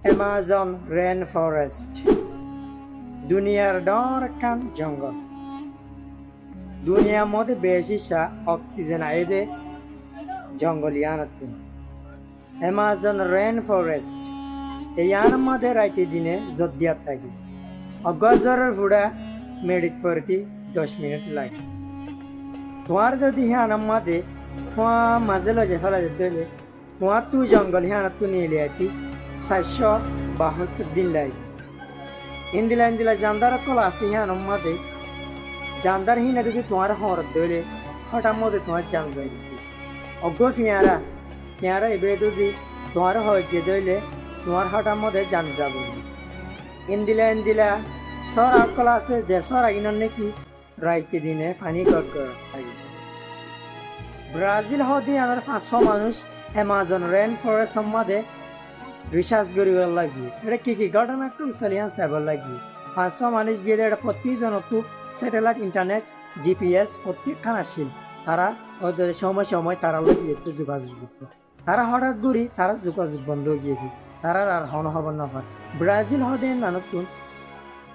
Amazon rain forest দুনিয়ার ডরকান জঙ্গল দুনিয়াमध्ये बेशिशा oxygen आहे दे जंगल यानातून অ্যামাজন রেন ফরেস্ট এই यानमध्ये रायते दिने जद्यात থাকে অগজরের ফুড়া মেডিট করতে 10 মিনিট লাগে তোমার যদি यानमध्ये তোমার মাঝে লজে ফেলা যেতে তোমার তু জঙ্গল यानातून নিয়ে আইতি 772 দিন লাগে ইন্দিলা জান্দার কল আছে यानमध्ये जानदार ही नदी तुम्हारा हॉर दोले हटा मोदे तुम्हारा जान जाएगी अगो फियारा इबे तो दी तुम्हारा हॉर जे दोले तुम्हारा हटा मोदे जान जाबो इंदिला सर अकला से जैसा इन्होंने की राइट के दिन है पानी कर ब्राजिल होदी अगर 500 মানুষ অ্যামাজন রেন ফরেস্ট সম্বন্ধে রিসার্চ করিবার লাগি এটা কি ঘটনা একটু সলিয়ান সাইবার লাগি 500 মানুষ গিয়ে এটা প্রতিজন তো স্যাটেলাইট ইন্টারনেট জিপিএস প্রত্যেকখান আসছিল তারা ওদের সময় তারা লাগিয়ে একটু যোগাযোগ করত তারা হঠাৎ করে তারা যোগাযোগ বন্ধ হয়ে গিয়েছে তারা আর হন হবার না পারে ব্রাজিল হদে নানতুন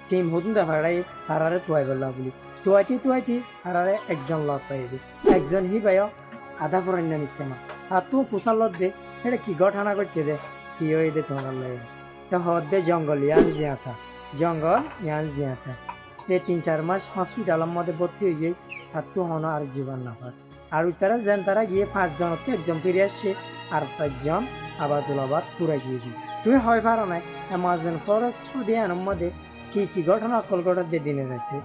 টিম হতুন দেখাড়াই তারারে তুয়াই বললা বলি তুয়াইটি তারারে একজন লগ পাইবে একজন হি পাইও আধা পরান্য নিতে মা আর তুই ফুসাল লদ দে এটা কি ঘটনা করতে দে কি হয়ে দে তোমার লাগে তো হদে জঙ্গল ইয়ান জিয়াতা ये 3-4 মাস হসপিটালের মধ্যে ভর্তি হয়ে গিয়ে আর তো হন আর জীবন না পার আর তারা যেন তারা গিয়ে 5 জন একজন ফিরে আসছে আর 4 জন আবাদুলাবাদ পুরা গিয়ে দিই তুমি হয় পারো না অ্যামাজন ফরেস্ট দিয়ে মধ্যে কি ঘটনা কলকাতার দিনে রাখতে